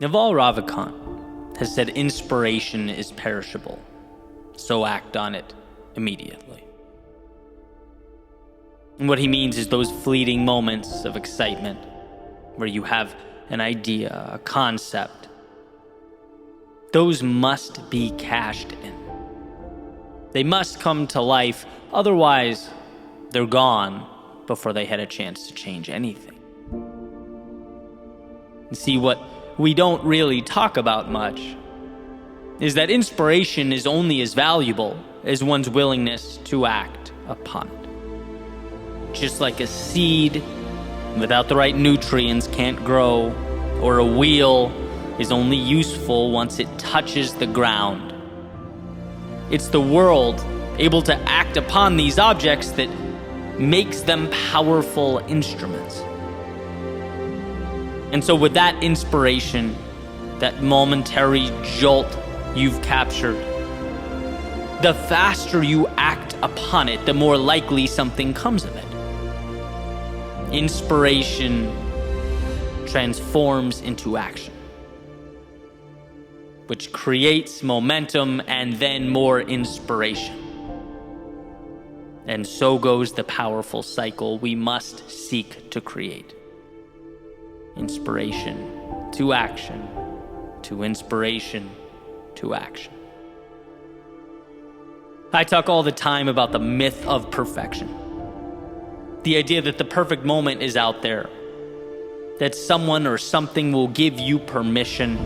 Naval Ravikant has said inspiration is perishable, so act on it immediately. And what he means is those fleeting moments of excitement where you have an idea, a concept, those must be cashed in. They must come to life, otherwise they're gone before they had a chance to change anything. And see, what we don't really talk about much is that inspiration is only as valuable as one's willingness to act upon it. Just like a seed without the right nutrients can't grow, or a wheel is only useful once it touches the ground. It's the world able to act upon these objects that makes them powerful instruments. And so with that inspiration, that momentary jolt you've captured, the faster you act upon it, the more likely something comes of it. Inspiration transforms into action, which creates momentum and then more inspiration. And so goes the powerful cycle we must seek to create. Inspiration to action, to inspiration to action. I talk all the time about the myth of perfection. The idea that the perfect moment is out there, that someone or something will give you permission.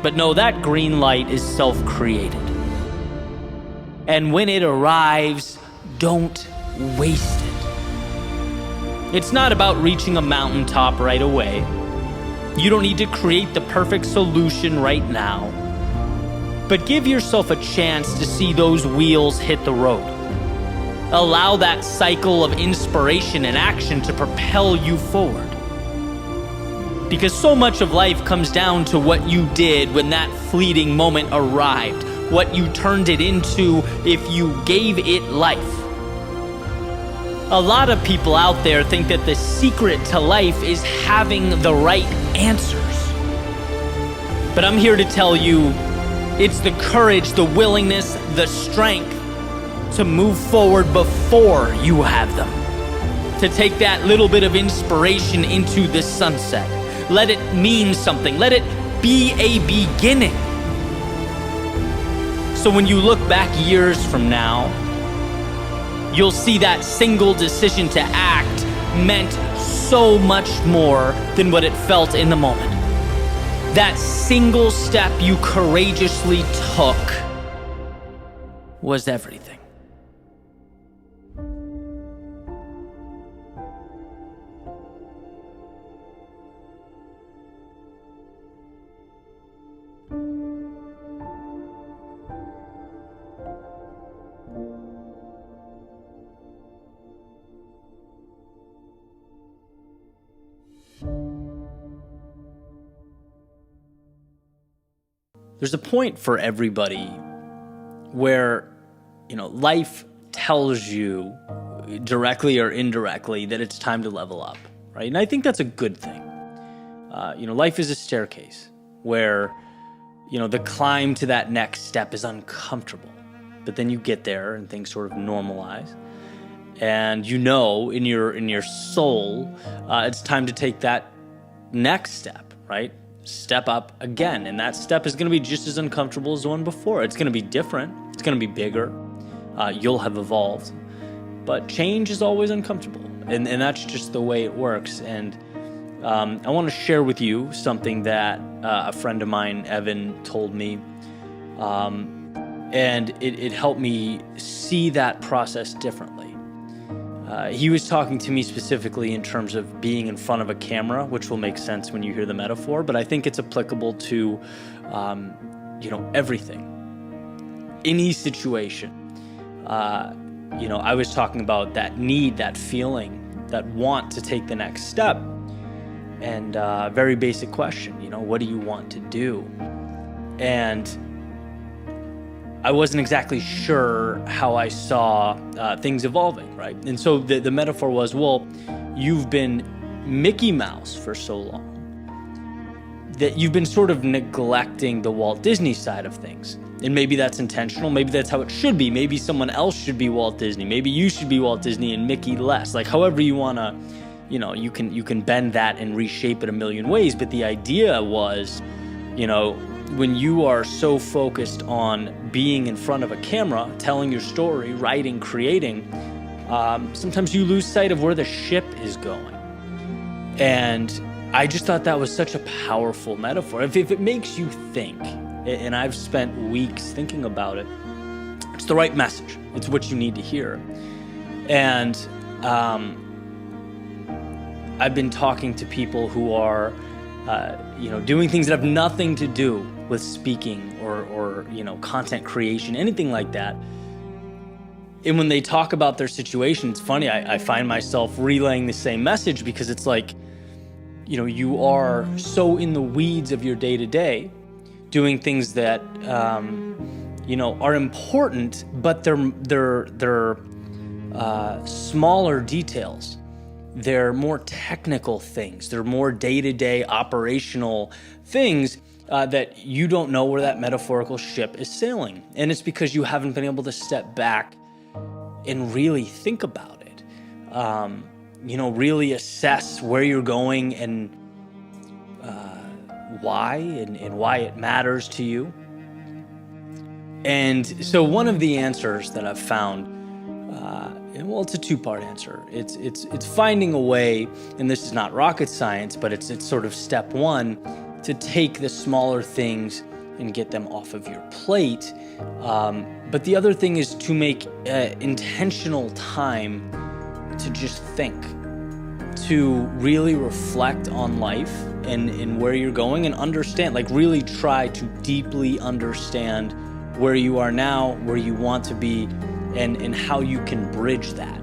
But no, that green light is self-created. And when it arrives, don't waste it. It's not about reaching a mountaintop right away. You don't need to create the perfect solution right now. But give yourself a chance to see those wheels hit the road. Allow that cycle of inspiration and action to propel you forward. Because so much of life comes down to what you did when that fleeting moment arrived, what you turned it into if you gave it life. A lot of people out there think that the secret to life is having the right answers. But I'm here to tell you, it's the courage, the willingness, the strength to move forward before you have them. To take that little bit of inspiration into the sunset. Let it mean something. Let it be a beginning. So when you look back years from now, you'll see that single decision to act meant so much more than what it felt in the moment. That single step you courageously took was everything. There's a point for everybody where, life tells you directly or indirectly that it's time to level up, right? And I think that's a good thing. Life is a staircase where, the climb to that next step is uncomfortable, but then you get there and things sort of normalize. And in your soul, it's time to take that next step, right? Step up again, and that step is going to be just as uncomfortable as the one before. It's going to be different. It's going to be bigger. You'll have evolved, but change is always uncomfortable, and that's just the way it works. And I want to share with you something that a friend of mine, Evan, told me, and it helped me see that process differently. He was talking to me specifically in terms of being in front of a camera, which will make sense when you hear the metaphor, but I think it's applicable to, everything. Any situation. I was talking about that need, that feeling, that want to take the next step. And very basic question, what do you want to do? And I wasn't exactly sure how I saw things evolving, right? And so the metaphor was, well, you've been Mickey Mouse for so long that you've been sort of neglecting the Walt Disney side of things. And maybe that's intentional. Maybe that's how it should be. Maybe someone else should be Walt Disney. Maybe you should be Walt Disney and Mickey less. Like however you want to, you can bend that and reshape it a million ways. But the idea was, when you are so focused on being in front of a camera, telling your story, writing, creating, sometimes you lose sight of where the ship is going. And I just thought that was such a powerful metaphor. If it makes you think, and I've spent weeks thinking about it, it's the right message. It's what you need to hear. And I've been talking to people who are, doing things that have nothing to do with speaking or content creation, anything like that. And when they talk about their situation, it's funny, I find myself relaying the same message because it's like, you are so in the weeds of your day-to-day, doing things that, are important, but they're smaller details. They're more technical things. They're more day-to-day operational things that you don't know where that metaphorical ship is sailing. And it's because you haven't been able to step back and really think about it. Really assess where you're going and why and why it matters to you. And so one of the answers that I've found, it's a two-part answer. It's finding a way, and this is not rocket science, but it's sort of step one, to take the smaller things and get them off of your plate. But the other thing is to make intentional time to just think, to really reflect on life and where you're going and understand, like really try to deeply understand where you are now, where you want to be, and how you can bridge that.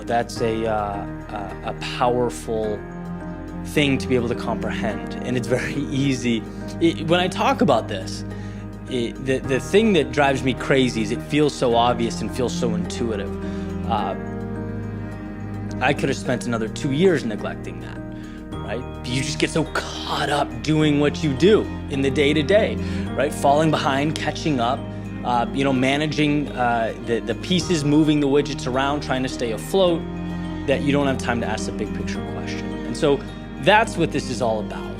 That's a powerful thing to be able to comprehend, and it's very easy. When I talk about this, the thing that drives me crazy is it feels so obvious and feels so intuitive. I could have spent another 2 years neglecting that, right? You just get so caught up doing what you do in the day-to-day, right? Falling behind, catching up, managing the pieces, moving the widgets around, trying to stay afloat, that you don't have time to ask the big picture question. And so that's what this is all about.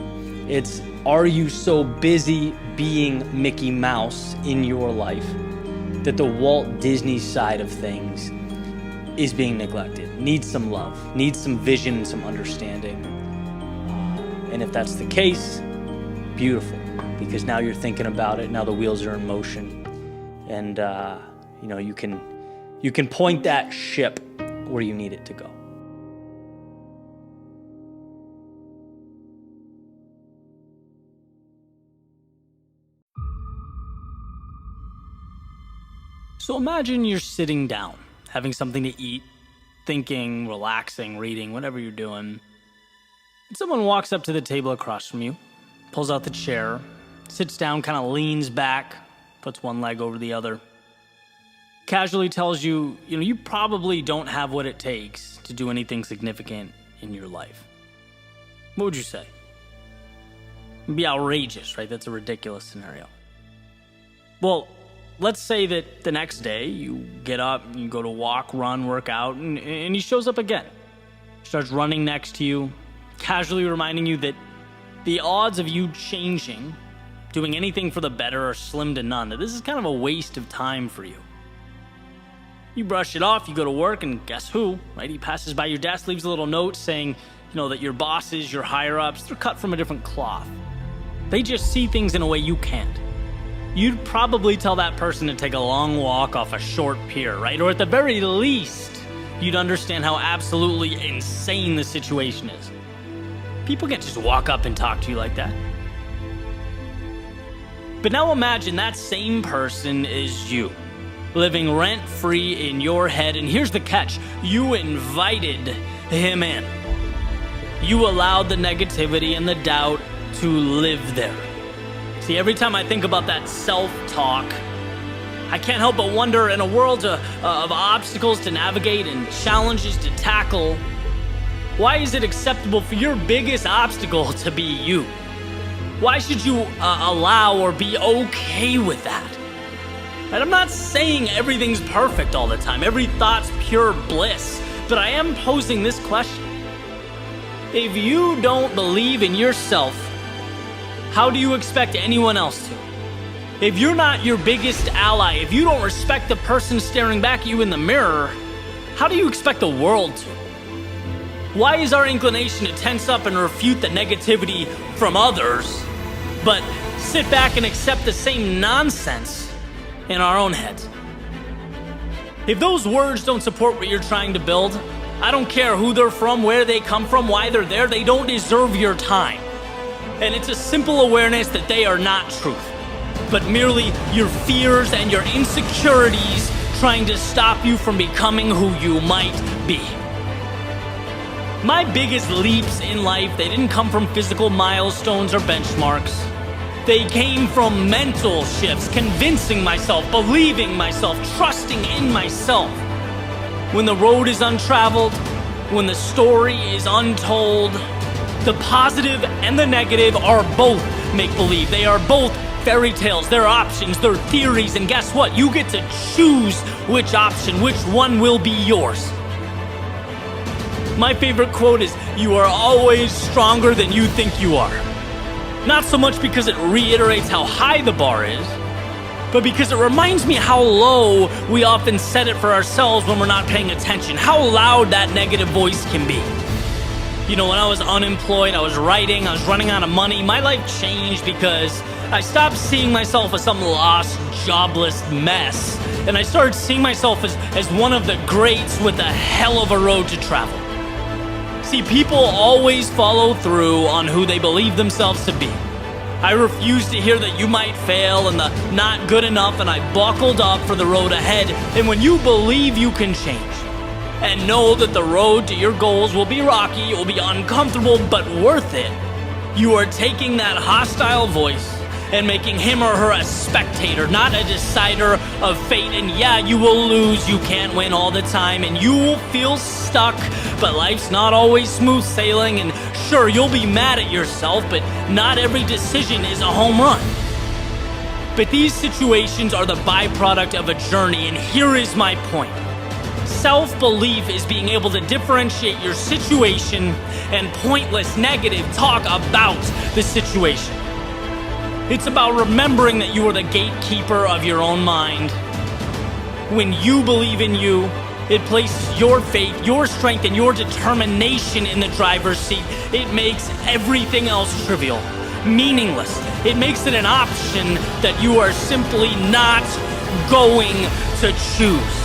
It's, are you so busy being Mickey Mouse in your life that the Walt Disney side of things is being neglected, needs some love, needs some vision and some understanding? And if that's the case, beautiful, because now you're thinking about it, now the wheels are in motion, and you can point that ship where you need it to go. So imagine you're sitting down, having something to eat, thinking, relaxing, reading, whatever you're doing. And someone walks up to the table across from you, pulls out the chair, sits down, kind of leans back, puts one leg over the other, casually tells you, you probably don't have what it takes to do anything significant in your life. What would you say? It'd be outrageous, right? That's a ridiculous scenario. Well, let's say that the next day you get up, you go to walk, run, work out, and he shows up again. Starts running next to you, casually reminding you that the odds of you changing, doing anything for the better, are slim to none, that this is kind of a waste of time for you. You brush it off, you go to work, and guess who, right? He passes by your desk, leaves a little note saying, that your bosses, your higher-ups, they're cut from a different cloth. They just see things in a way you can't. You'd probably tell that person to take a long walk off a short pier, right? Or at the very least, you'd understand how absolutely insane the situation is. People can't just walk up and talk to you like that. But now imagine that same person is you, living rent-free in your head, and here's the catch: you invited him in. You allowed the negativity and the doubt to live there. See, every time I think about that self-talk, I can't help but wonder, in a world of obstacles to navigate and challenges to tackle, Why is it acceptable for your biggest obstacle to be you? Why should you allow or be okay with that? And I'm not saying everything's perfect all the time, every thought's pure bliss, but I am posing this question. If you don't believe in yourself, how do you expect anyone else to? If you're not your biggest ally, if you don't respect the person staring back at you in the mirror, how do you expect the world to? Why is our inclination to tense up and refute the negativity from others, but sit back and accept the same nonsense in our own heads? If those words don't support what you're trying to build, I don't care who they're from, where they come from, why they're there, they don't deserve your time. And it's a simple awareness that they are not truth, but merely your fears and your insecurities trying to stop you from becoming who you might be. My biggest leaps in life, they didn't come from physical milestones or benchmarks. They came from mental shifts, convincing myself, believing myself, trusting in myself. When the road is untraveled, when the story is untold, the positive and the negative are both make-believe. They are both fairy tales, they're options, they're theories, and guess what? You get to choose which option, which one will be yours. My favorite quote is, "You are always stronger than you think you are." Not so much because it reiterates how high the bar is, but because it reminds me how low we often set it for ourselves when we're not paying attention, how loud that negative voice can be. You know, when I was unemployed, I was writing, I was running out of money, my life changed because I stopped seeing myself as some lost, jobless mess, and I started seeing myself as one of the greats with a hell of a road to travel. See, people always follow through on who they believe themselves to be. I refused to hear that you might fail and the not good enough, and I buckled up for the road ahead. And when you believe you can change and know that the road to your goals will be rocky, it will be uncomfortable, but worth it, you are taking that hostile voice and making him or her a spectator, not a decider of fate. And yeah, you will lose, you can't win all the time, and you will feel stuck, but life's not always smooth sailing, and sure, you'll be mad at yourself, but not every decision is a home run. But these situations are the byproduct of a journey, and here is my point. Self-belief is being able to differentiate your situation and pointless negative talk about the situation. It's about remembering that you are the gatekeeper of your own mind. When you believe in you, it places your faith, your strength, and your determination in the driver's seat. It makes everything else trivial, meaningless. It makes it an option that you are simply not going to choose.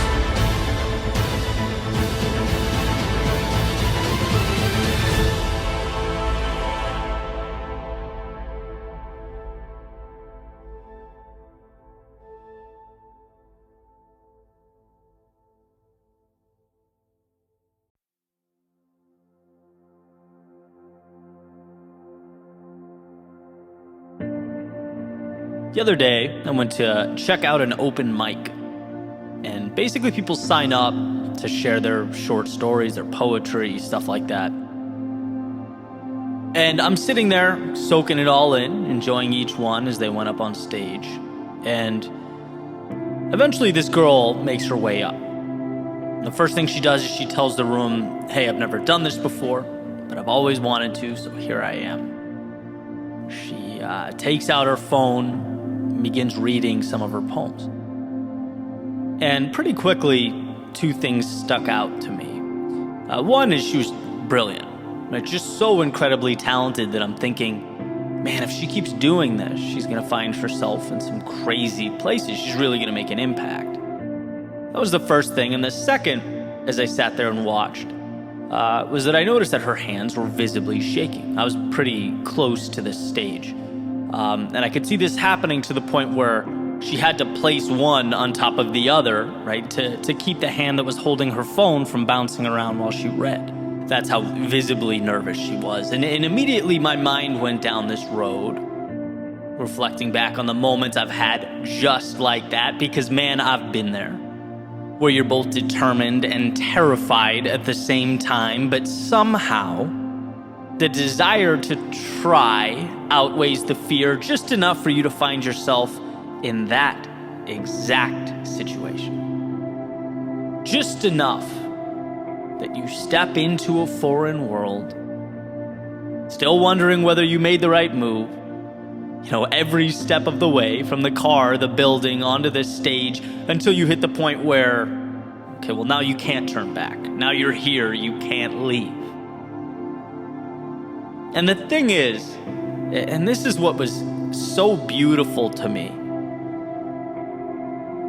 The other day, I went to check out an open mic, and basically people sign up to share their short stories, their poetry, stuff like that. And I'm sitting there, soaking it all in, enjoying each one as they went up on stage. And eventually this girl makes her way up. And the first thing she does is she tells the room, "Hey, I've never done this before, but I've always wanted to, so here I am." She takes out her phone, begins reading some of her poems. And pretty quickly, two things stuck out to me. One is she was brilliant, like just so incredibly talented that I'm thinking, man, if she keeps doing this, she's gonna find herself in some crazy places. She's really gonna make an impact. That was the first thing. And the second, as I sat there and watched, was that I noticed that her hands were visibly shaking. I was pretty close to this stage. And I could see this happening to the point where she had to place one on top of the other, right, to keep the hand that was holding her phone from bouncing around while she read. That's how visibly nervous she was. And immediately my mind went down this road, reflecting back on the moments I've had just like that, because man, I've been there. where you're both determined and terrified at the same time, but somehow the desire to try outweighs the fear just enough for you to find yourself in that exact situation. Just enough that you step into a foreign world, still wondering whether you made the right move. Every step of the way, from the car, the building, onto the stage, until you hit the point where, okay, well, now you can't turn back. Now you're here, you can't leave. And the thing is, and this is what was so beautiful to me,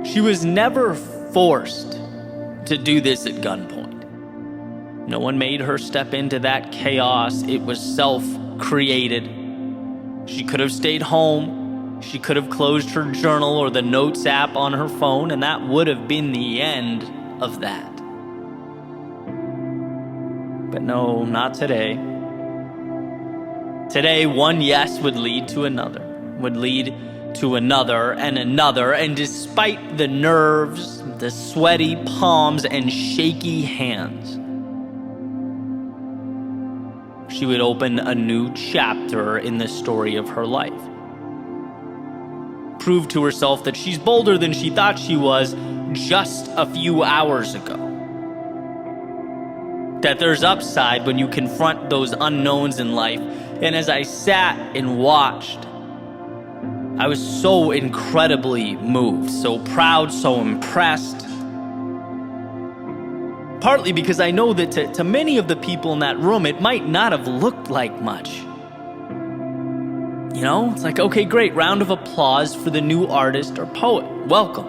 she was never forced to do this at gunpoint. No one made her step into that chaos. It was self-created. She could have stayed home. She could have closed her journal or the notes app on her phone, and that would have been the end of that. But no, not today. Today, one yes would lead to another, and another, and despite the nerves, the sweaty palms, and shaky hands, she would open a new chapter in the story of her life. Prove to herself that she's bolder than she thought she was just a few hours ago. That there's upside when you confront those unknowns in life. And as I sat and watched, I was so incredibly moved, so proud, so impressed. Partly because I know that to many of the people in that room, it might not have looked like much. It's like, okay, great, round of applause for the new artist or poet. Welcome.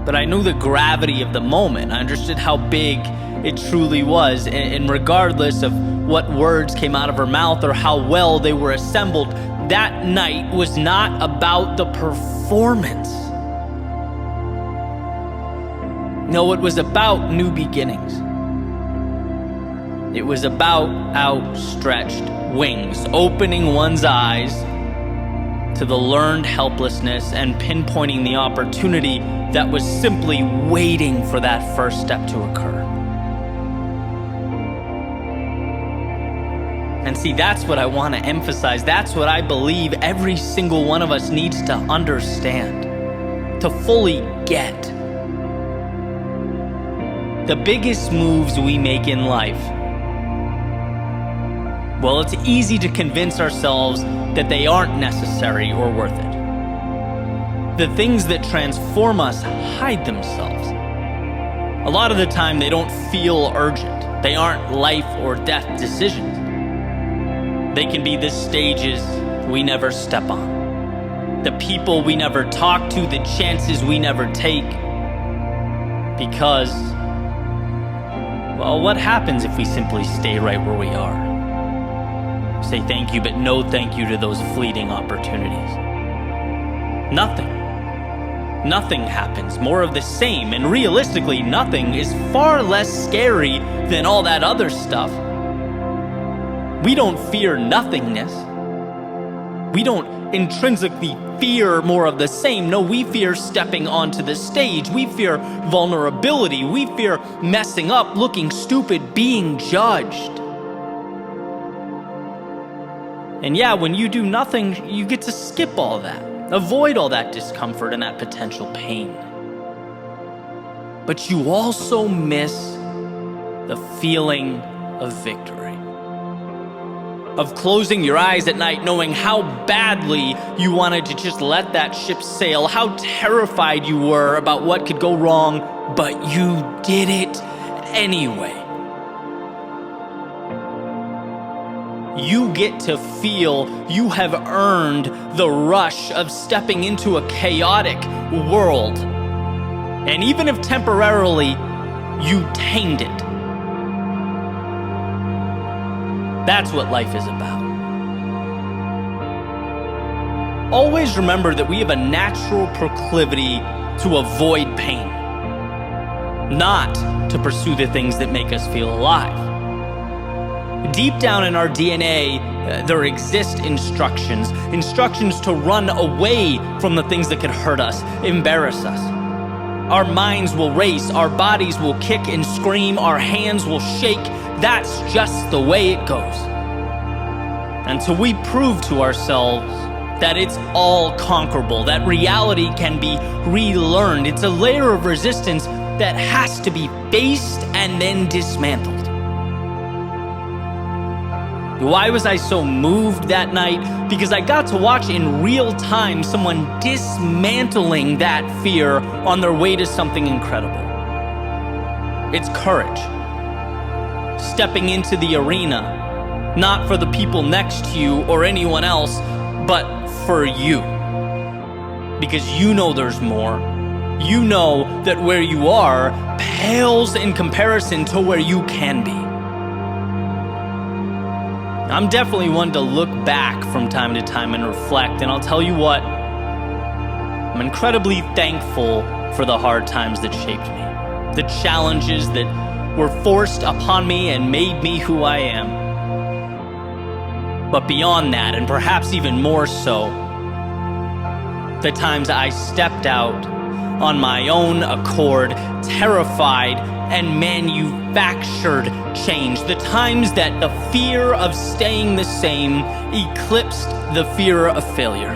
But I knew the gravity of the moment. I understood how big it truly was. And regardless of what words came out of her mouth or how well they were assembled, that night was not about the performance. No, it was about new beginnings. It was about outstretched wings, opening one's eyes to the learned helplessness and pinpointing the opportunity that was simply waiting for that first step to occur. And see, that's what I want to emphasize. That's what I believe every single one of us needs to understand, to fully get. The biggest moves we make in life, well, it's easy to convince ourselves that they aren't necessary or worth it. The things that transform us hide themselves. A lot of the time, they don't feel urgent. They aren't life or death decisions. They can be the stages we never step on, the people we never talk to, the chances we never take. Because, well, what happens if we simply stay right where we are? Say thank you, but no thank you to those fleeting opportunities. Nothing happens, more of the same, and realistically, nothing is far less scary than all that other stuff. We don't fear nothingness. We don't intrinsically fear more of the same. No, we fear stepping onto the stage. We fear vulnerability. We fear messing up, looking stupid, being judged. And yeah, when you do nothing, you get to skip all that, avoid all that discomfort and that potential pain. But you also miss the feeling of victory, of closing your eyes at night knowing how badly you wanted to just let that ship sail, how terrified you were about what could go wrong, but you did it anyway. You get to feel you have earned the rush of stepping into a chaotic world. And even if temporarily you tamed it, that's what life is about. Always remember that we have a natural proclivity to avoid pain, not to pursue the things that make us feel alive. Deep down in our DNA, there exist instructions to run away from the things that could hurt us, embarrass us. Our minds will race, our bodies will kick and scream, our hands will shake. That's just the way it goes. Until we prove to ourselves that it's all conquerable, that reality can be relearned. It's a layer of resistance that has to be faced and then dismantled. Why was I so moved that night? Because I got to watch in real time someone dismantling that fear on their way to something incredible. It's courage. Stepping into the arena, not for the people next to you or anyone else, but for you. Because you know there's more. You know that where you are pales in comparison to where you can be. I'm definitely one to look back from time to time and reflect, and I'll tell you what, I'm incredibly thankful for the hard times that shaped me, the challenges that were forced upon me and made me who I am. But beyond that, and perhaps even more so, the times I stepped out on my own accord, terrified and manufactured change. The times that the fear of staying the same eclipsed the fear of failure.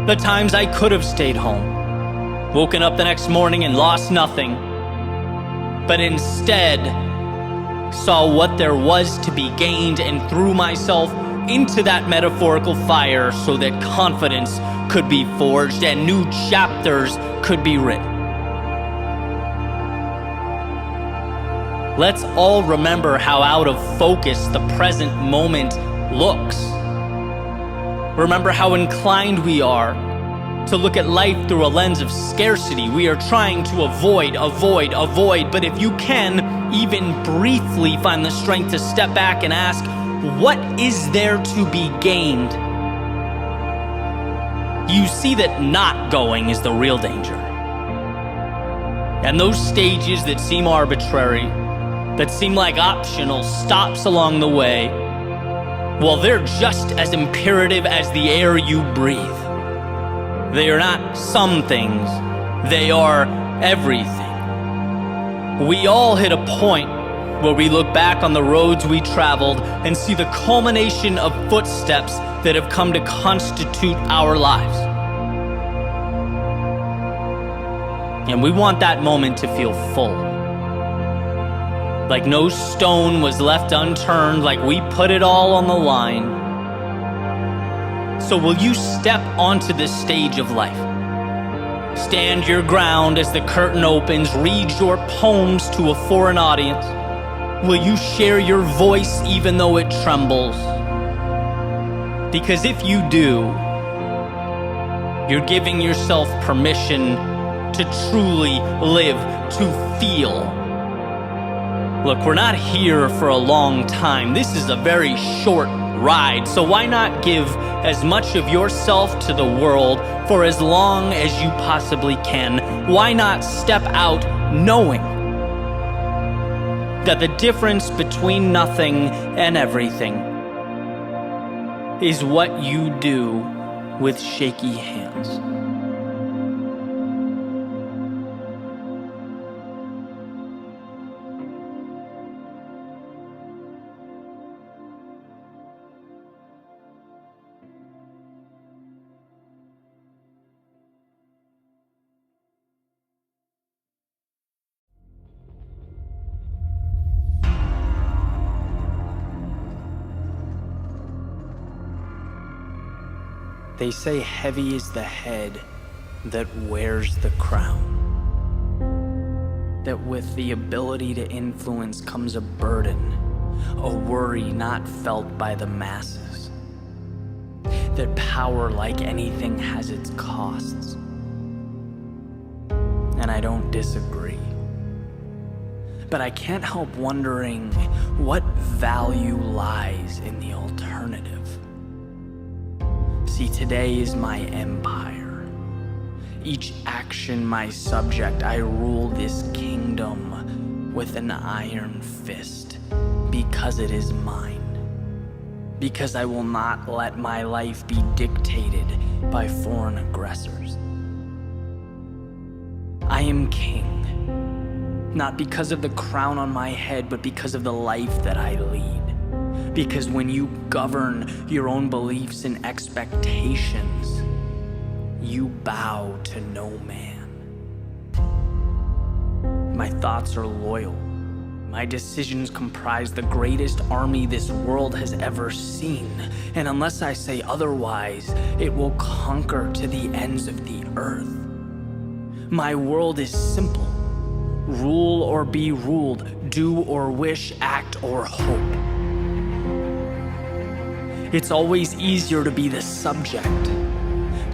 The times I could have stayed home, woken up the next morning and lost nothing, but instead saw what there was to be gained and threw myself into that metaphorical fire so that confidence could be forged and new chapters could be written. Let's all remember how out of focus the present moment looks. Remember how inclined we are to look at life through a lens of scarcity. We are trying to avoid, but if you can, even briefly find the strength to step back and ask, what is there to be gained? You see that not going is the real danger. And those stages that seem arbitrary, that seem like optional stops along the way, well, they're just as imperative as the air you breathe. They are not some things, they are everything. We all hit a point where we look back on the roads we traveled and see the culmination of footsteps that have come to constitute our lives. And we want that moment to feel full. Like no stone was left unturned, like we put it all on the line. So will you step onto this stage of life? Stand your ground as the curtain opens, read your poems to a foreign audience. Will you share your voice even though it trembles? Because if you do, you're giving yourself permission to truly live, to feel. Look, we're not here for a long time. This is a very short ride, so why not give as much of yourself to the world for as long as you possibly can? Why not step out knowing that the difference between nothing and everything is what you do with shaky hands? They say heavy is the head that wears the crown. That with the ability to influence comes a burden, a worry not felt by the masses. That power, like anything, has its costs. And I don't disagree. But I can't help wondering what value lies in the alternative. See, today is my empire. Each action my subject. I rule this kingdom with an iron fist. Be because it is mine. Because I will not let my life be dictated by foreign aggressors. I am king, not because of the crown on my head, but because of the life that I lead. Because when you govern your own beliefs and expectations, you bow to no man. My thoughts are loyal. My decisions comprise the greatest army this world has ever seen, and unless I say otherwise, it will conquer to the ends of the earth. My world is simple. Rule or be ruled, do or wish, act or hope. It's always easier to be the subject,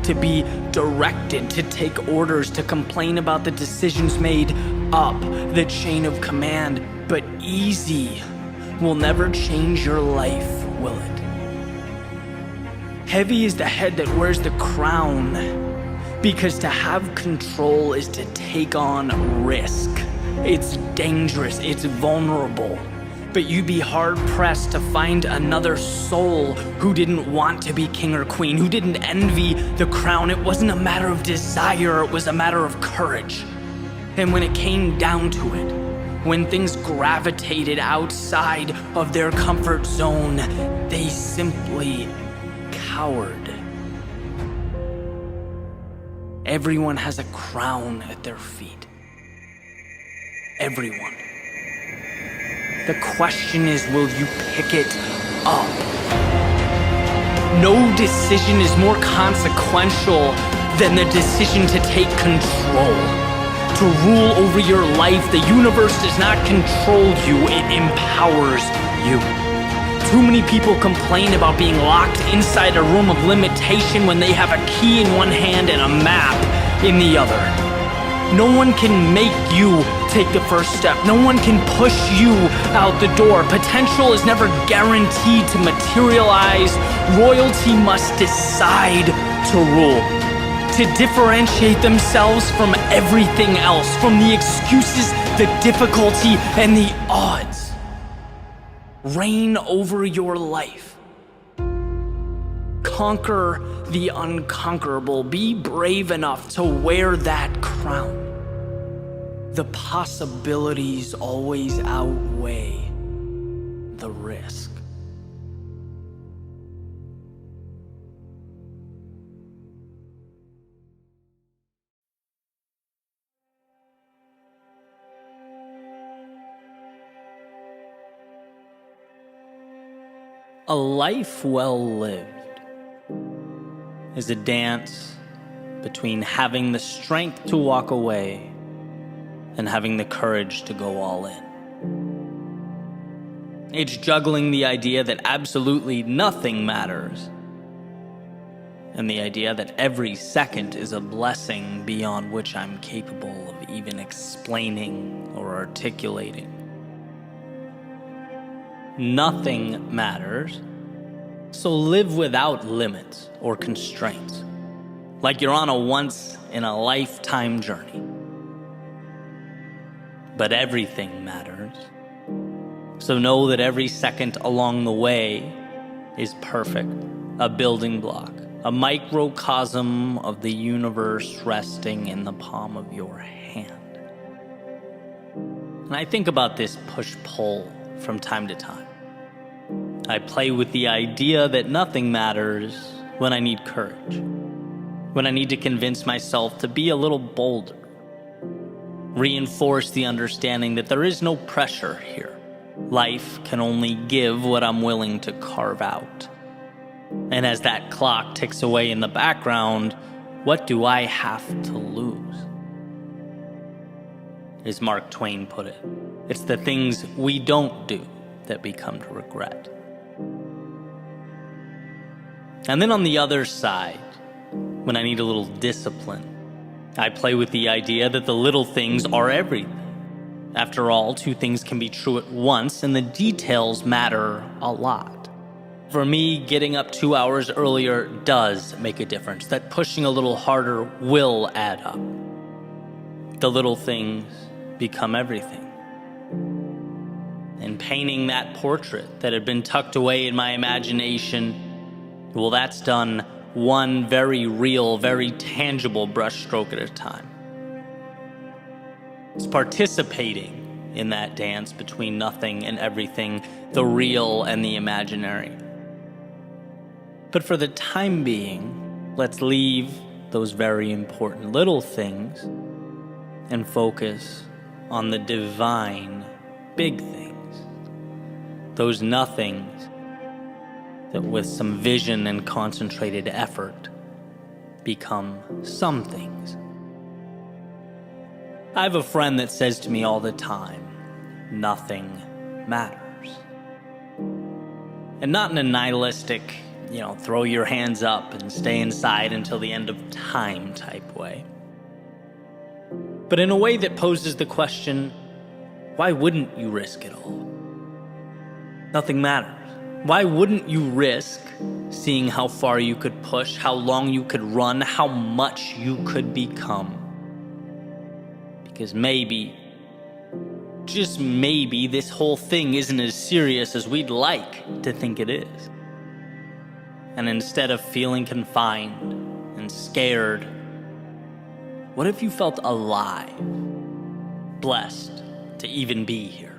to be directed, to take orders, to complain about the decisions made up the chain of command. But easy will never change your life, will it? Heavy is the head that wears the crown, because to have control is to take on risk. It's dangerous, it's vulnerable. But you'd be hard-pressed to find another soul who didn't want to be king or queen, who didn't envy the crown. It wasn't a matter of desire, it was a matter of courage. And when it came down to it, when things gravitated outside of their comfort zone, they simply cowered. Everyone has a crown at their feet. Everyone. The question is, will you pick it up? No decision is more consequential than the decision to take control. To rule over your life. The universe does not control you, it empowers you. Too many people complain about being locked inside a room of limitation when they have a key in one hand and a map in the other. No one can make you take the first step. No one can push you out the door. Potential is never guaranteed to materialize. Royalty must decide to rule, to differentiate themselves from everything else, from the excuses, the difficulty, and the odds. Reign over your life. Conquer the unconquerable. Be brave enough to wear that crown. The possibilities always outweigh the risk. A life well lived is a dance between having the strength to walk away and having the courage to go all in. It's juggling the idea that absolutely nothing matters and the idea that every second is a blessing beyond which I'm capable of even explaining or articulating. Nothing matters, so live without limits or constraints, like you're on a once-in-a-lifetime journey. But everything matters, so know that every second along the way is perfect, a building block, a microcosm of the universe resting in the palm of your hand. And I think about this push-pull from time to time. I play with the idea that nothing matters when I need courage, when I need to convince myself to be a little bolder, reinforce the understanding that there is no pressure here. Life can only give what I'm willing to carve out. And as that clock ticks away in the background, what do I have to lose? As Mark Twain put it, it's the things we don't do that we come to regret. And then on the other side, when I need a little discipline, I play with the idea that the little things are everything. After all, two things can be true at once, and the details matter a lot. For me, getting up 2 hours earlier does make a difference. That pushing a little harder will add up. The little things become everything. and painting that portrait that had been tucked away in my imagination, well, that's done one very real, very tangible brushstroke at a time. It's participating in that dance between nothing and everything, the real and the imaginary. But for the time being, let's leave those very important little things and focus on the divine big things. Those nothings that with some vision and concentrated effort become some things. I have a friend that says to me all the time, nothing matters. And not in a nihilistic, throw your hands up and stay inside until the end of time type way. But in a way that poses the question, why wouldn't you risk it all? Nothing matters. Why wouldn't you risk seeing how far you could push, how long you could run, how much you could become? Because maybe, just maybe, this whole thing isn't as serious as we'd like to think it is. And instead of feeling confined and scared, what if you felt alive, blessed to even be here?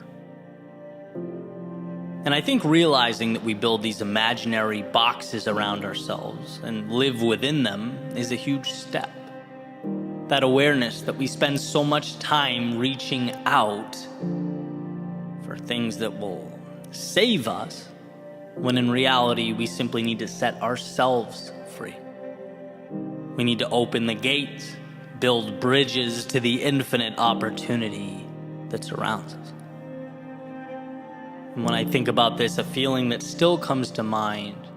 And I think realizing that we build these imaginary boxes around ourselves and live within them is a huge step. That awareness that we spend so much time reaching out for things that will save us, when in reality we simply need to set ourselves free. We need to open the gates, build bridges to the infinite opportunity that surrounds us. And when I think about this, a feeling that still comes to mind,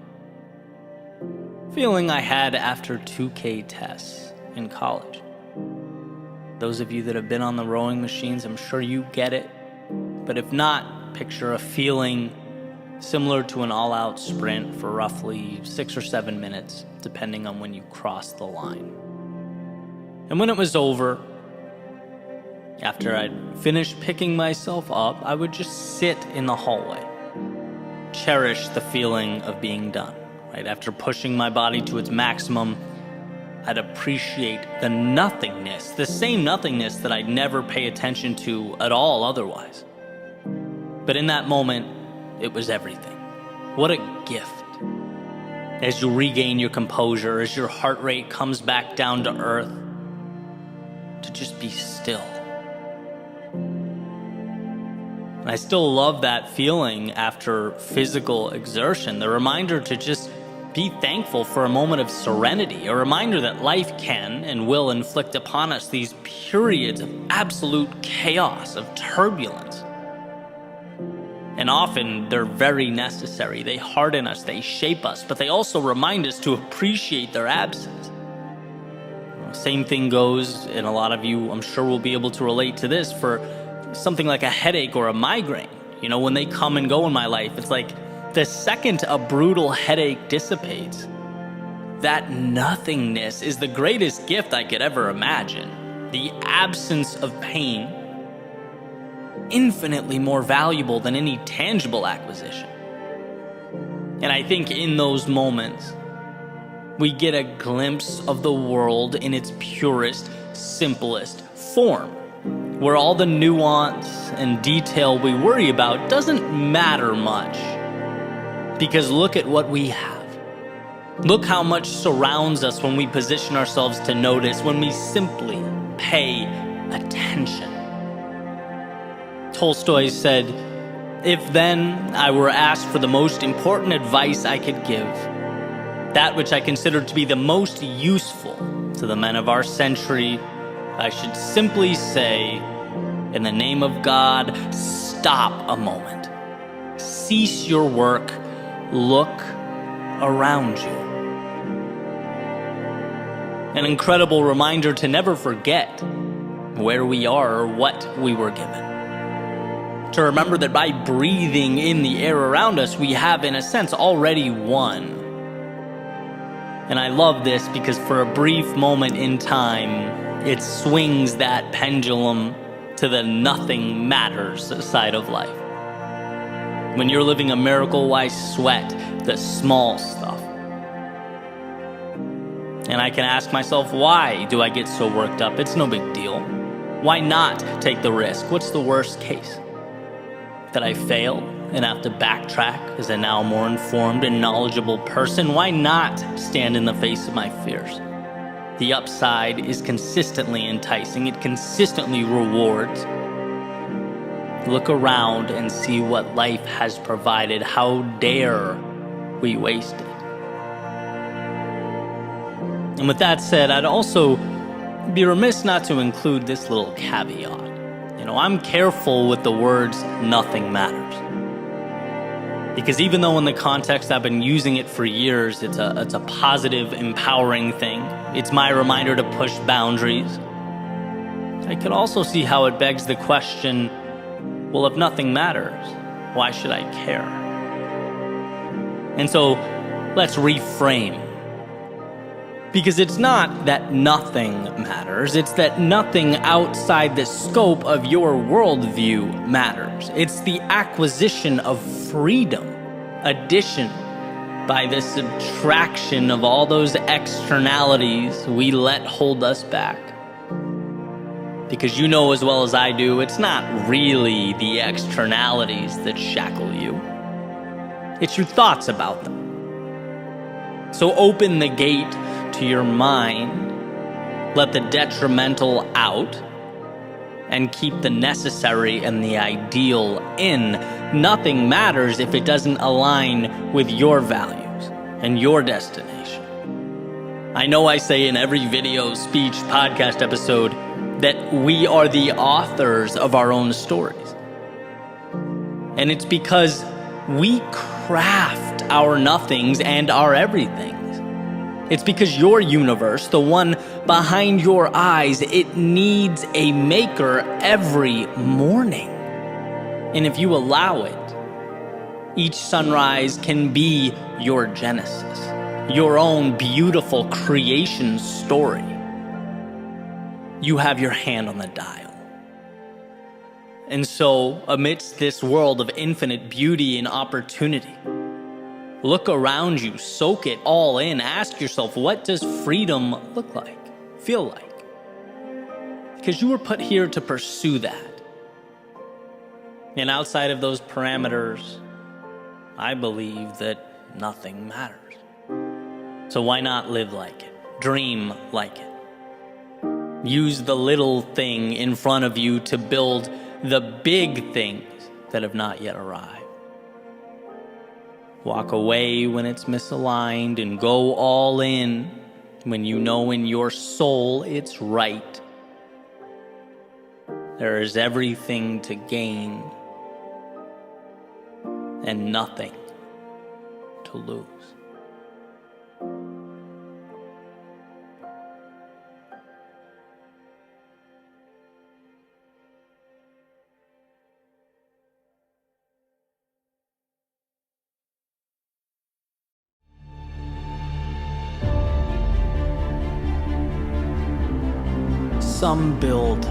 feeling I had after 2K tests in college. Those of you that have been on the rowing machines, I'm sure you get it. But if not, picture a feeling similar to an all-out sprint for roughly 6 or 7 minutes, depending on when you cross the line. And when it was over, after I'd finished picking myself up, I would just sit in the hallway, cherish the feeling of being done. Right after pushing my body to its maximum, I'd appreciate the nothingness, the same nothingness that I'd never pay attention to at all otherwise. But in that moment, it was everything. What a gift. As you regain your composure, as your heart rate comes back down to earth, to just be still. And I still love that feeling after physical exertion, the reminder to just be thankful for a moment of serenity, a reminder that life can and will inflict upon us these periods of absolute chaos, of turbulence. And often they're very necessary. They harden us, they shape us, but they also remind us to appreciate their absence. Same thing goes, and a lot of you, I'm sure, will be able to relate to this, for something like a headache or a migraine. When they come and go in my life, it's like the second a brutal headache dissipates, that nothingness is the greatest gift I could ever imagine. The absence of pain, infinitely more valuable than any tangible acquisition. And I think in those moments, we get a glimpse of the world in its purest, simplest form, where all the nuance and detail we worry about doesn't matter much. Because look at what we have. Look how much surrounds us when we position ourselves to notice, when we simply pay attention. Tolstoy said, "If then I were asked for the most important advice I could give, that which I consider to be the most useful to the men of our century, I should simply say, in the name of God, stop a moment. Cease your work. Look around you." An incredible reminder to never forget where we are or what we were given. To remember that by breathing in the air around us, we have, in a sense, already won. And I love this because for a brief moment in time, it swings that pendulum to the nothing matters side of life. When you're living a miracle, why sweat the small stuff? And I can ask myself, why do I get so worked up? It's no big deal. Why not take the risk? What's the worst case? That I fail and have to backtrack as a now more informed and knowledgeable person? Why not stand in the face of my fears? The upside is consistently enticing. It consistently rewards. Look around and see what life has provided. How dare we waste it? And with that said, I'd also be remiss not to include this little caveat. I'm careful with the words "nothing matters." Because even though in the context I've been using it for years, it's a positive, empowering thing. It's my reminder to push boundaries. I could also see how it begs the question, well, if nothing matters, why should I care? And so let's reframe. Because it's not that nothing matters, it's that nothing outside the scope of your worldview matters. It's the acquisition of freedom, addition by the subtraction of all those externalities we let hold us back. Because you know as well as I do, it's not really the externalities that shackle you. It's your thoughts about them. So open the gate to your mind, let the detrimental out, and keep the necessary and the ideal in. Nothing matters if it doesn't align with your values and your destination. I know I say in every video, speech, podcast episode that we are the authors of our own stories. And it's because we craft our nothings and our everythings. It's because your universe, the one behind your eyes, it needs a maker every morning. And if you allow it, each sunrise can be your genesis, your own beautiful creation story. You have your hand on the dial. And so, amidst this world of infinite beauty and opportunity, look around you, soak it all in, ask yourself, what does freedom look like, feel like? Because you were put here to pursue that. And outside of those parameters, I believe that nothing matters. So why not live like it? Dream like it. Use the little thing in front of you to build the big things that have not yet arrived. Walk away when it's misaligned and go all in when you know in your soul it's right. There is everything to gain and nothing to lose. Some build,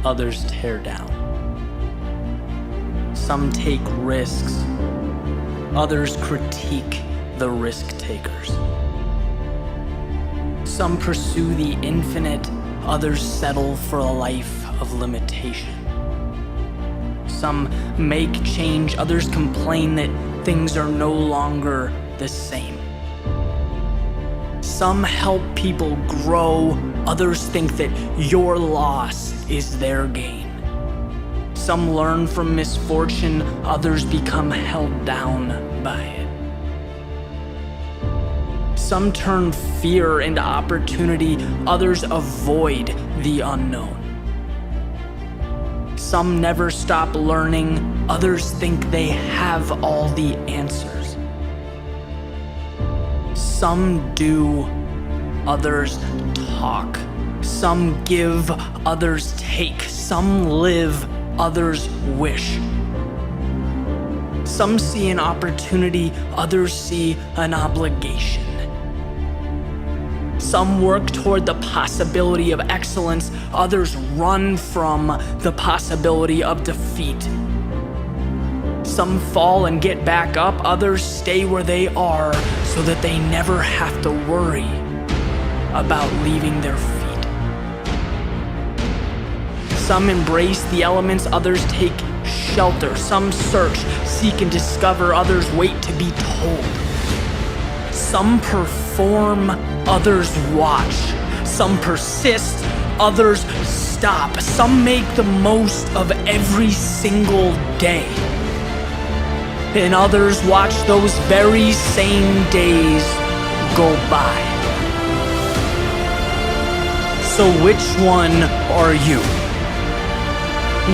others tear down. Some take risks, others critique the risk takers. Some pursue the infinite, others settle for a life of limitation. Some make change, others complain that things are no longer the same. Some help people grow, others think that your loss is their gain. Some learn from misfortune, others become held down by it. Some turn fear into opportunity, others avoid the unknown. Some never stop learning, others think they have all the answers. Some do, others talk. Some give, others take. Some live, others wish. Some see an opportunity, others see an obligation. Some work toward the possibility of excellence, others run from the possibility of defeat. Some fall and get back up, others stay where they are so that they never have to worry about leaving their feet. Some embrace the elements, others take shelter. Some search, seek, and discover, others wait to be told. Some perform, others watch. Some persist, others stop. Some make the most of every single day. And others watch those very same days go by. So which one are you?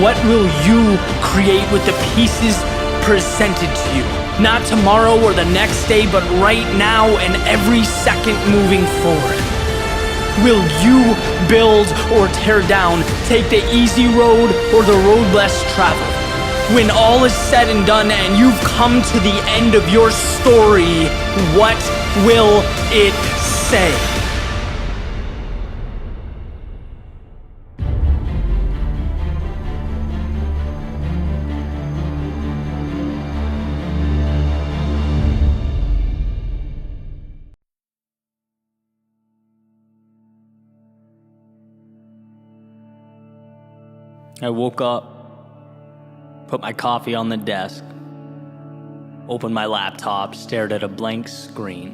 What will you create with the pieces presented to you? Not tomorrow or the next day, but right now and every second moving forward. Will you build or tear down, take the easy road or the road less traveled? When all is said and done and you've come to the end of your story, what will it say? I woke up, put my coffee on the desk, opened my laptop, stared at a blank screen,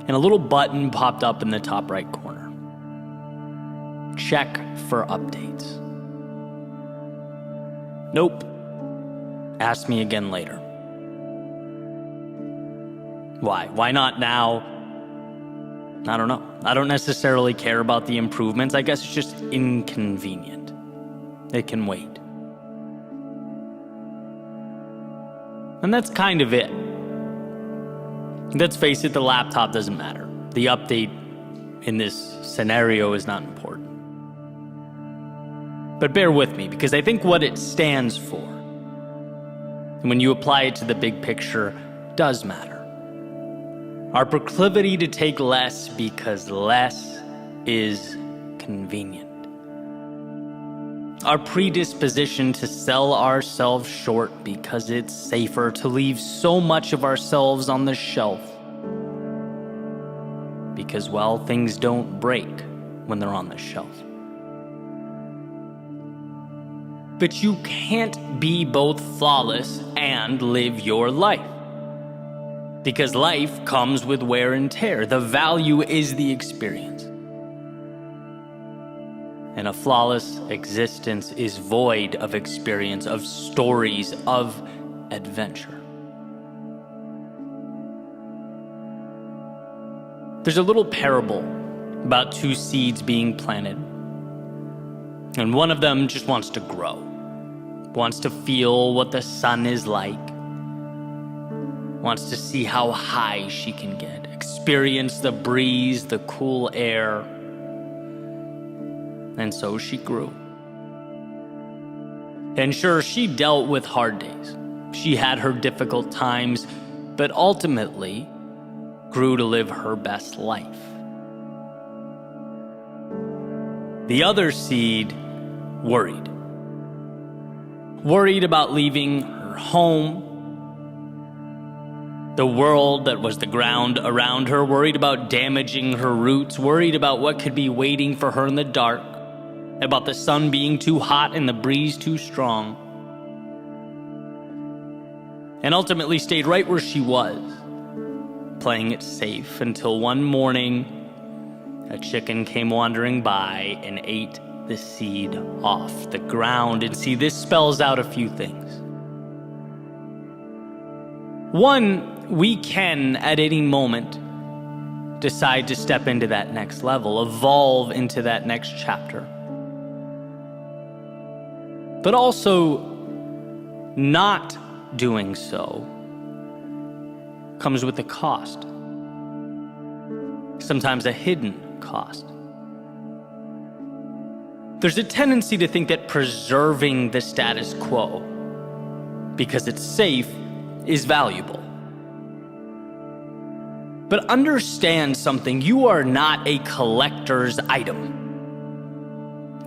and a little button popped up in the top right corner. Check for updates. Nope. Ask me again later. Why? Why not now? I don't know. I don't necessarily care about the improvements. I guess it's just inconvenient. It can wait. And that's kind of it. Let's face it, the laptop doesn't matter. The update in this scenario is not important. But bear with me, because I think what it stands for, and when you apply it to the big picture, does matter. Our proclivity to take less because less is convenient. Our predisposition to sell ourselves short because it's safer to leave so much of ourselves on the shelf. Because, well, things don't break when they're on the shelf. But you can't be both flawless and live your life. Because life comes with wear and tear. The value is the experience. And a flawless existence is void of experience, of stories, of adventure. There's a little parable about two seeds being planted. And one of them just wants to grow, wants to feel what the sun is like, wants to see how high she can get, experience the breeze, the cool air. And so she grew. And sure, she dealt with hard days. She had her difficult times, but ultimately grew to live her best life. The other seed worried. Worried about leaving her home, the world that was the ground around her, worried about damaging her roots, worried about what could be waiting for her in the dark, about the sun being too hot and the breeze too strong, and ultimately stayed right where she was, playing it safe until one morning a chicken came wandering by and ate the seed off the ground. And see, this spells out a few things. One, we can, at any moment, decide to step into that next level, evolve into that next chapter. But also, not doing so comes with a cost. Sometimes a hidden cost. There's a tendency to think that preserving the status quo, because it's safe, is valuable. But understand something, you are not a collector's item.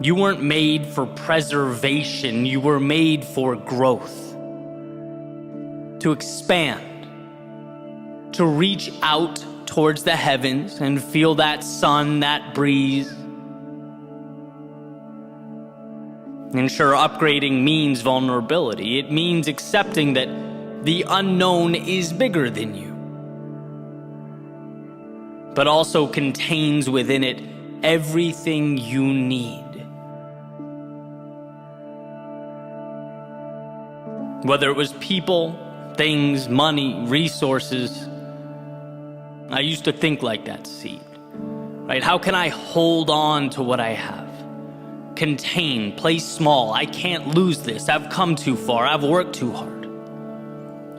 You weren't made for preservation, you were made for growth. to expand, to reach out towards the heavens and feel that sun, that breeze. And sure, upgrading means vulnerability. It means accepting that the unknown is bigger than you, but also contains within it everything you need. Whether it was people, things, money, resources, I used to think like that seed, right? How can I hold on to what I have? Contain, play small. I can't lose this. I've come too far. I've worked too hard.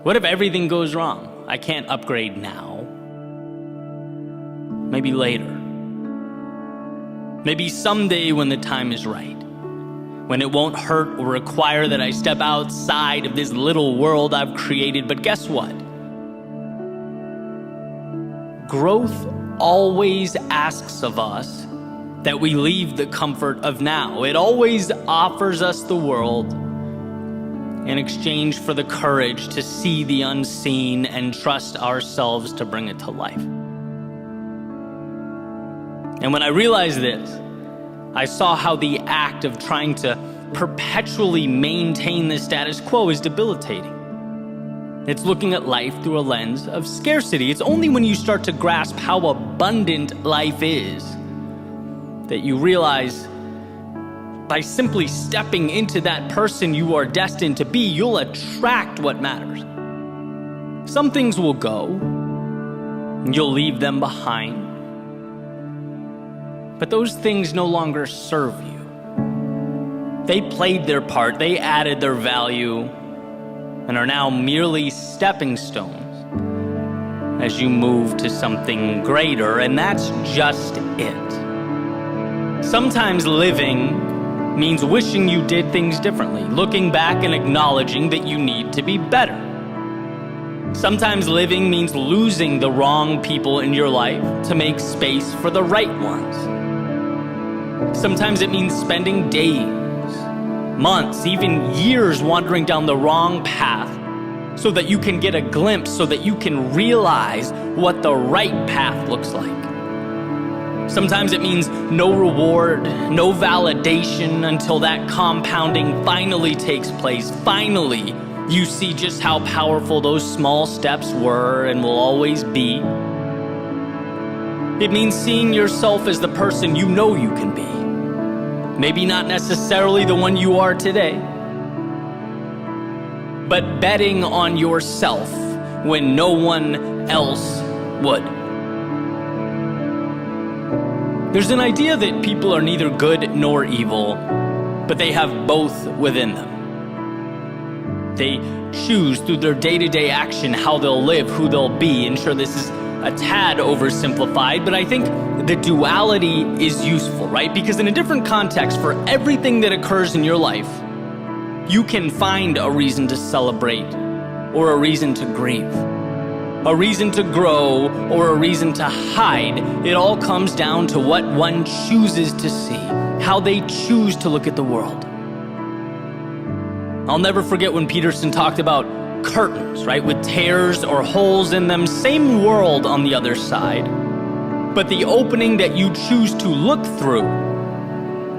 What if everything goes wrong? I can't upgrade now. Maybe later. Maybe someday when the time is right. When it won't hurt or require that I step outside of this little world I've created. But guess what? Growth always asks of us that we leave the comfort of now. It always offers us the world in exchange for the courage to see the unseen and trust ourselves to bring it to life. And when I realized this, I saw how the act of trying to perpetually maintain the status quo is debilitating. It's looking at life through a lens of scarcity. It's only when you start to grasp how abundant life is that you realize by simply stepping into that person you are destined to be, you'll attract what matters. Some things will go, and you'll leave them behind. But those things no longer serve you. They played their part, they added their value, and are now merely stepping stones as you move to something greater, and that's just it. Sometimes living means wishing you did things differently, looking back and acknowledging that you need to be better. Sometimes living means losing the wrong people in your life to make space for the right ones. Sometimes it means spending days, months, even years wandering down the wrong path so that you can get a glimpse, so that you can realize what the right path looks like. Sometimes it means no reward, no validation until that compounding finally takes place. Finally, you see just how powerful those small steps were and will always be. It means seeing yourself as the person you know you can be. Maybe not necessarily the one you are today, but betting on yourself when no one else would. There's an idea that people are neither good nor evil, but they have both within them. They choose through their day-to-day action how they'll live, who they'll be. And sure, this is a tad oversimplified, but I think the duality is useful, right? Because in a different context, for everything that occurs in your life, you can find a reason to celebrate or a reason to grieve, a reason to grow or a reason to hide. It all comes down to what one chooses to see, how they choose to look at the world. I'll never forget when Peterson talked about curtains, right? With tears or holes in them, same world on the other side. But the opening that you choose to look through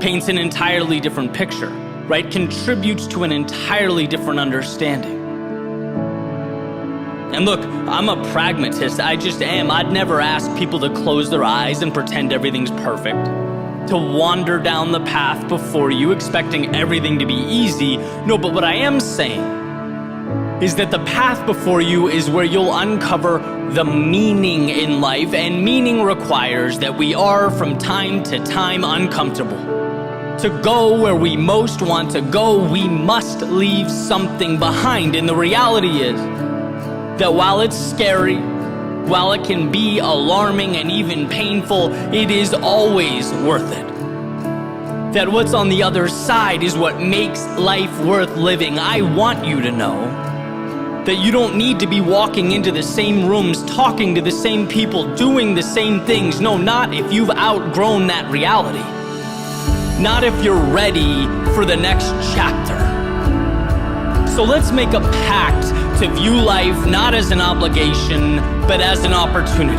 paints an entirely different picture, right? Contributes to an entirely different understanding. And look, I'm a pragmatist, I just am. I'd never ask people to close their eyes and pretend everything's perfect, to wander down the path before you expecting everything to be easy. No, but what I am saying is that the path before you is where you'll uncover the meaning in life, and meaning requires that we are from time to time uncomfortable. To go where we most want to go, we must leave something behind. And the reality is that while it's scary, while it can be alarming and even painful, it is always worth it. That what's on the other side is what makes life worth living. I want you to know that you don't need to be walking into the same rooms, talking to the same people, doing the same things. No, not if you've outgrown that reality. Not if you're ready for the next chapter. So let's make a pact to view life not as an obligation, but as an opportunity.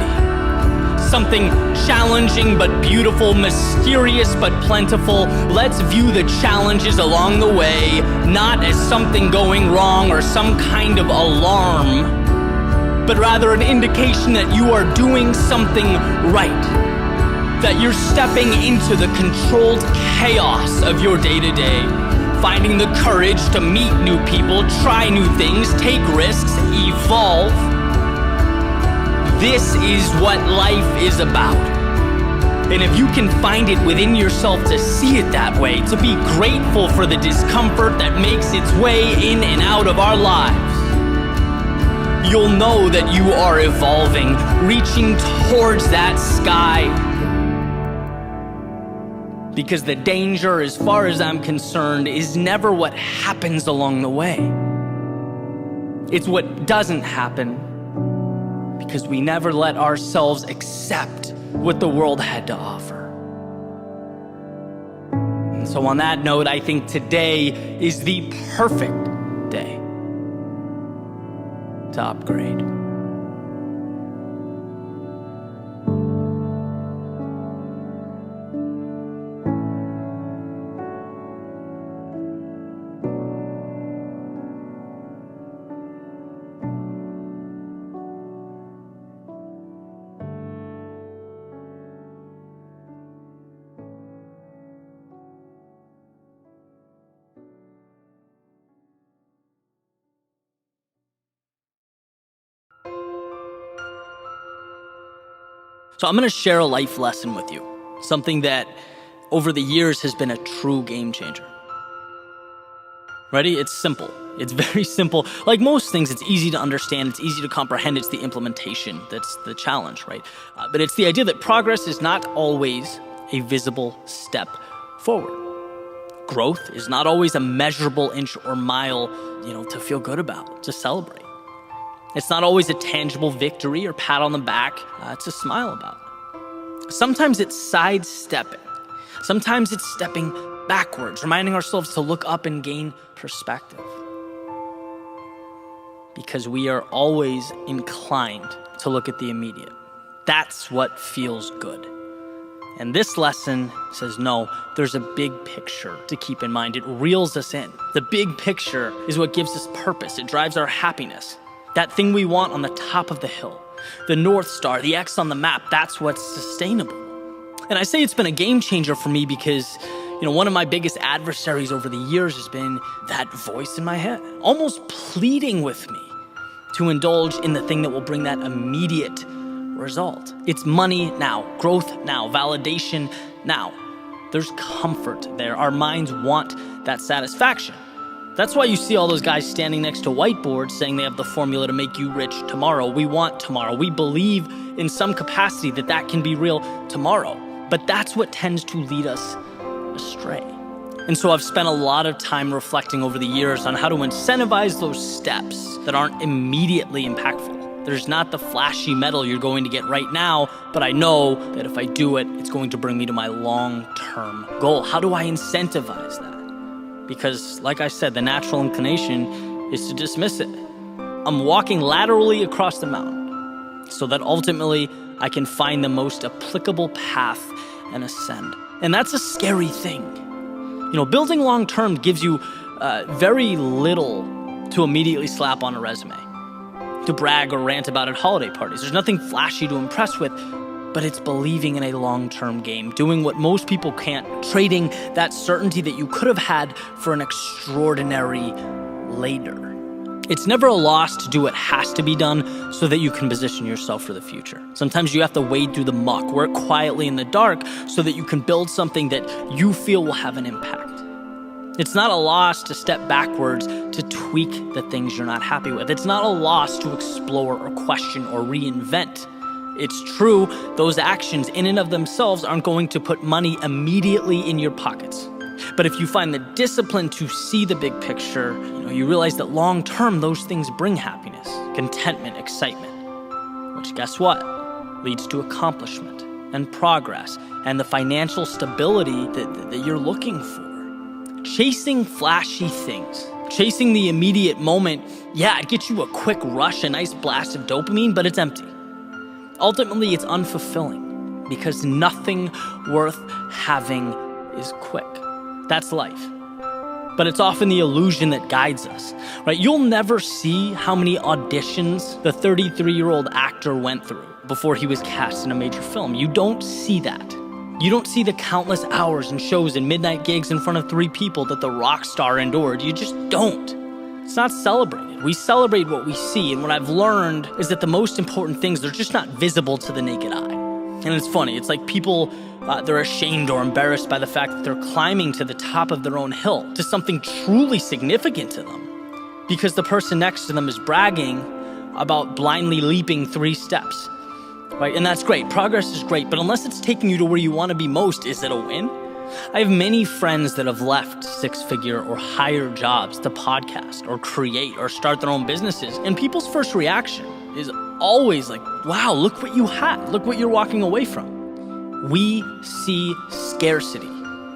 Something challenging but beautiful, mysterious but plentiful. Let's view the challenges along the way not as something going wrong or some kind of alarm, but rather an indication that you are doing something right, that you're stepping into the controlled chaos of your day-to-day, finding the courage to meet new people, try new things, take risks, evolve. This is what life is about. And if you can find it within yourself to see it that way, to be grateful for the discomfort that makes its way in and out of our lives, you'll know that you are evolving, reaching towards that sky. Because the danger, as far as I'm concerned, is never what happens along the way. It's what doesn't happen, because we never let ourselves accept what the world had to offer. And so on that note, I think today is the perfect day to upgrade. So I'm going to share a life lesson with you, something that over the years has been a true game changer. Ready? It's simple. It's very simple. Like most things, it's easy to understand, it's easy to comprehend, it's the implementation that's the challenge, right? But it's the idea that progress is not always a visible step forward. Growth is not always a measurable inch or mile, to feel good about, to celebrate. It's not always a tangible victory or pat on the back to smile about. Sometimes it's sidestepping. Sometimes it's stepping backwards, reminding ourselves to look up and gain perspective. Because we are always inclined to look at the immediate. That's what feels good. And this lesson says, no, there's a big picture to keep in mind. It reels us in. The big picture is what gives us purpose. It drives our happiness. That thing we want on the top of the hill, the North Star, the X on the map, that's what's sustainable. And I say it's been a game changer for me because, one of my biggest adversaries over the years has been that voice in my head, almost pleading with me to indulge in the thing that will bring that immediate result. It's money now, growth now, validation now. There's comfort there. Our minds want that satisfaction. That's why you see all those guys standing next to whiteboards saying they have the formula to make you rich tomorrow. We want tomorrow. We believe in some capacity that can be real tomorrow. But that's what tends to lead us astray. And so I've spent a lot of time reflecting over the years on how to incentivize those steps that aren't immediately impactful. There's not the flashy medal you're going to get right now, but I know that if I do it, it's going to bring me to my long-term goal. How do I incentivize that? Because, like I said, the natural inclination is to dismiss it. I'm walking laterally across the mountain so that ultimately I can find the most applicable path and ascend. And that's a scary thing. Building long-term gives you very little to immediately slap on a resume, to brag or rant about at holiday parties. There's nothing flashy to impress with, but it's believing in a long-term game, doing what most people can't, trading that certainty that you could have had for an extraordinary later. It's never a loss to do what has to be done so that you can position yourself for the future. Sometimes you have to wade through the muck, work quietly in the dark so that you can build something that you feel will have an impact. It's not a loss to step backwards to tweak the things you're not happy with. It's not a loss to explore or question or reinvent. It's true, those actions in and of themselves aren't going to put money immediately in your pockets. But if you find the discipline to see the big picture, you realize that long term, those things bring happiness, contentment, excitement, which guess what? Leads to accomplishment and progress and the financial stability that you're looking for. Chasing flashy things Chasing the immediate moment, yeah, it gets you a quick rush, a nice blast of dopamine, but it's empty. Ultimately, it's unfulfilling because nothing worth having is quick. That's life. But it's often the illusion that guides us, right? You'll never see how many auditions the 33-year-old actor went through before he was cast in a major film. You don't see that. You don't see the countless hours and shows and midnight gigs in front of 3 people that the rock star endured. You just don't. It's not celebrated. We celebrate what we see, and what I've learned is that the most important things, they're just not visible to the naked eye. And it's funny, it's like people, they're ashamed or embarrassed by the fact that they're climbing to the top of their own hill, to something truly significant to them, because the person next to them is bragging about blindly leaping 3 steps, right? And that's great. Progress is great, but unless it's taking you to where you want to be most, is it a win? I have many friends that have left 6-figure or higher jobs to podcast or create or start their own businesses, and people's first reaction is always like, wow, look what you had. Look what you're walking away from. We see scarcity.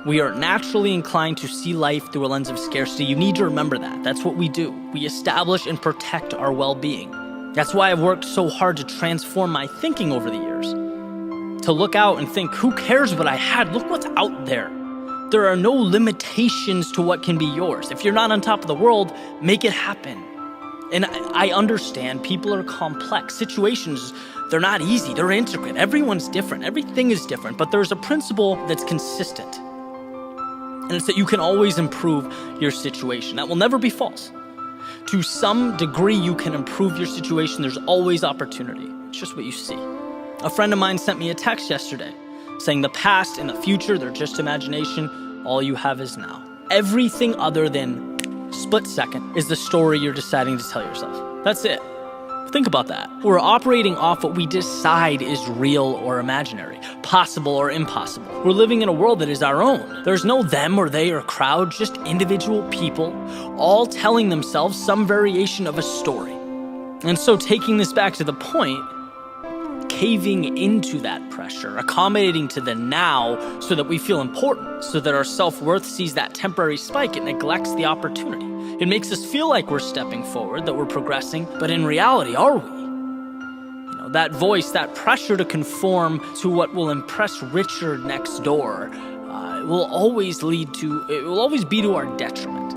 We are naturally inclined to see life through a lens of scarcity. You need to remember that. That's what we do. We establish and protect our well-being. That's why I've worked so hard to transform my thinking over the years. To look out and think, who cares what I had? Look what's out there. There are no limitations to what can be yours. If you're not on top of the world, make it happen. And I understand people are complex. Situations, they're not easy. They're intricate. Everyone's different. Everything is different. But there's a principle that's consistent. And it's that you can always improve your situation. That will never be false. To some degree, you can improve your situation. There's always opportunity. It's just what you see. A friend of mine sent me a text yesterday saying the past and the future, they're just imagination. All you have is now. Everything other than split second is the story you're deciding to tell yourself. That's it. Think about that. We're operating off what we decide is real or imaginary, possible or impossible. We're living in a world that is our own. There's no them or they or crowd, just individual people, all telling themselves some variation of a story. And so taking this back to the point, caving into that pressure, accommodating to the now so that we feel important, so that our self-worth sees that temporary spike, it neglects the opportunity. It makes us feel like we're stepping forward, that we're progressing, but in reality, are we? That voice, that pressure to conform to what will impress Richard next door, it will always be to our detriment.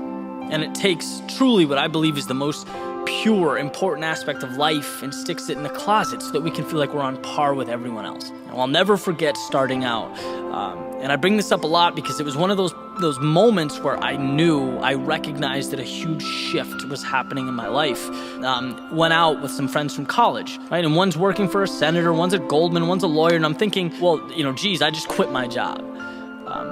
And it takes truly what I believe is the most pure, important aspect of life and sticks it in the closet so that we can feel like we're on par with everyone else. And I'll never forget starting out. And I bring this up a lot because it was one of those moments where I recognized that a huge shift was happening in my life. Went out with some friends from college, right? And one's working for a senator, one's at Goldman, one's a lawyer. And I'm thinking, well, geez, I just quit my job.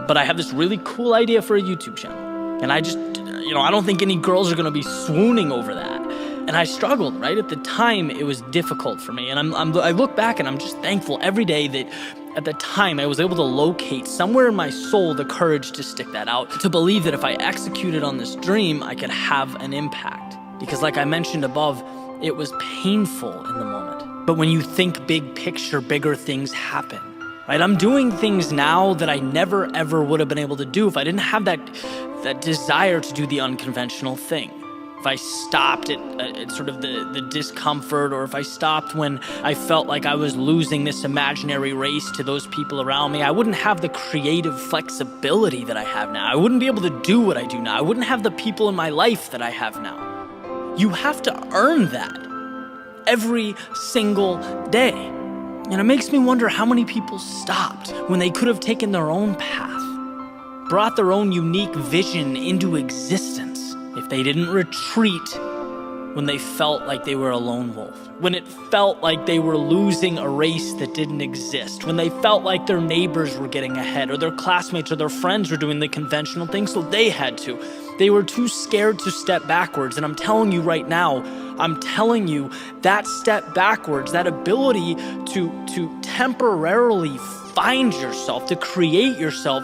But I have this really cool idea for a YouTube channel. And I just, I don't think any girls are going to be swooning over that. And I struggled, right? At the time, it was difficult for me. And I look back and I'm just thankful every day that at the time I was able to locate somewhere in my soul the courage to stick that out, to believe that if I executed on this dream, I could have an impact. Because like I mentioned above, it was painful in the moment. But when you think big picture, bigger things happen, right? I'm doing things now that I never, ever would have been able to do if I didn't have that desire to do the unconventional thing. If I stopped at sort of the discomfort, or if I stopped when I felt like I was losing this imaginary race to those people around me, I wouldn't have the creative flexibility that I have now. I wouldn't be able to do what I do now. I wouldn't have the people in my life that I have now. You have to earn that every single day. And it makes me wonder how many people stopped when they could have taken their own path, brought their own unique vision into existence. If they didn't retreat when they felt like they were a lone wolf, when it felt like they were losing a race that didn't exist, when they felt like their neighbors were getting ahead, or their classmates or their friends were doing the conventional things, so they had to. They were too scared to step backwards. And I'm telling you right now, that step backwards, that ability to temporarily find yourself, to create yourself,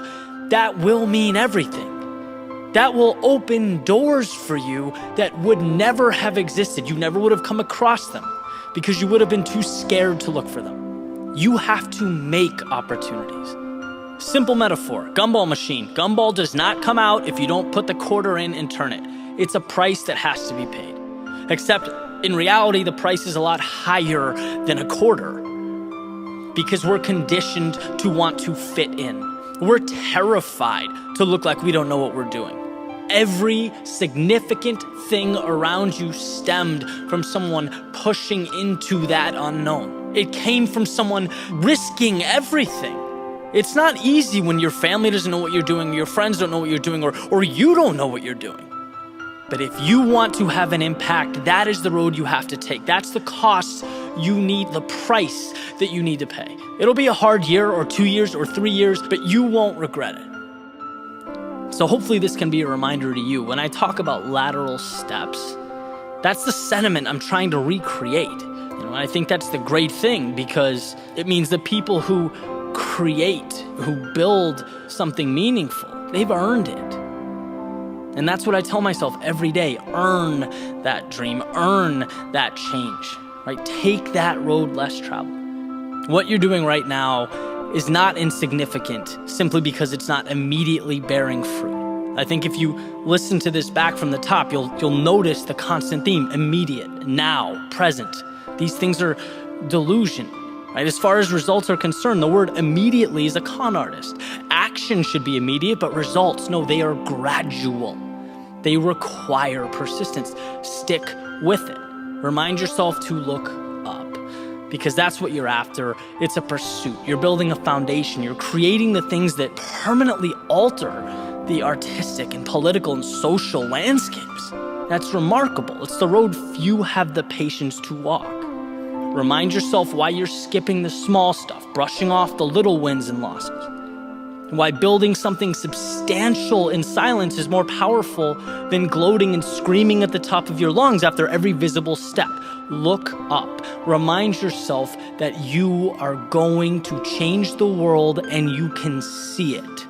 that will mean everything. That will open doors for you that would never have existed. You never would have come across them because you would have been too scared to look for them. You have to make opportunities. Simple metaphor, gumball machine. Gumball does not come out if you don't put the quarter in and turn it. it's a price that has to be paid. Except in reality, the price is a lot higher than a quarter because we're conditioned to want to fit in. We're terrified to look like we don't know what we're doing. Every significant thing around you stemmed from someone pushing into that unknown. It came from someone risking everything. It's not easy when your family doesn't know what you're doing, your friends don't know what you're doing, or you don't know what you're doing. But if you want to have an impact, that is the road you have to take. That's the cost you need, the price that you need to pay. It'll be a hard year or 2 years or 3 years, but you won't regret it. So hopefully this can be a reminder to you. When I talk about lateral steps, that's the sentiment I'm trying to recreate. I think that's the great thing because it means the people who create, who build something meaningful, they've earned it. And that's what I tell myself every day. Earn that dream, earn that change, right? Take that road less traveled. What you're doing right now is not insignificant simply because it's not immediately bearing fruit. I think if you listen to this back from the top, you'll notice the constant theme: immediate, now, present. These things are delusion, right? As far as results are concerned, the word immediately is a con artist. Action should be immediate, but results, no, they are gradual. They require persistence. Stick with it. Remind yourself to look up because that's what you're after. It's a pursuit. You're building a foundation. You're creating the things that permanently alter the artistic and political and social landscapes. That's remarkable. It's the road few have the patience to walk. Remind yourself why you're skipping the small stuff, brushing off the little wins and losses. Why building something substantial in silence is more powerful than gloating and screaming at the top of your lungs after every visible step. Look up. Remind yourself that you are going to change the world and you can see it.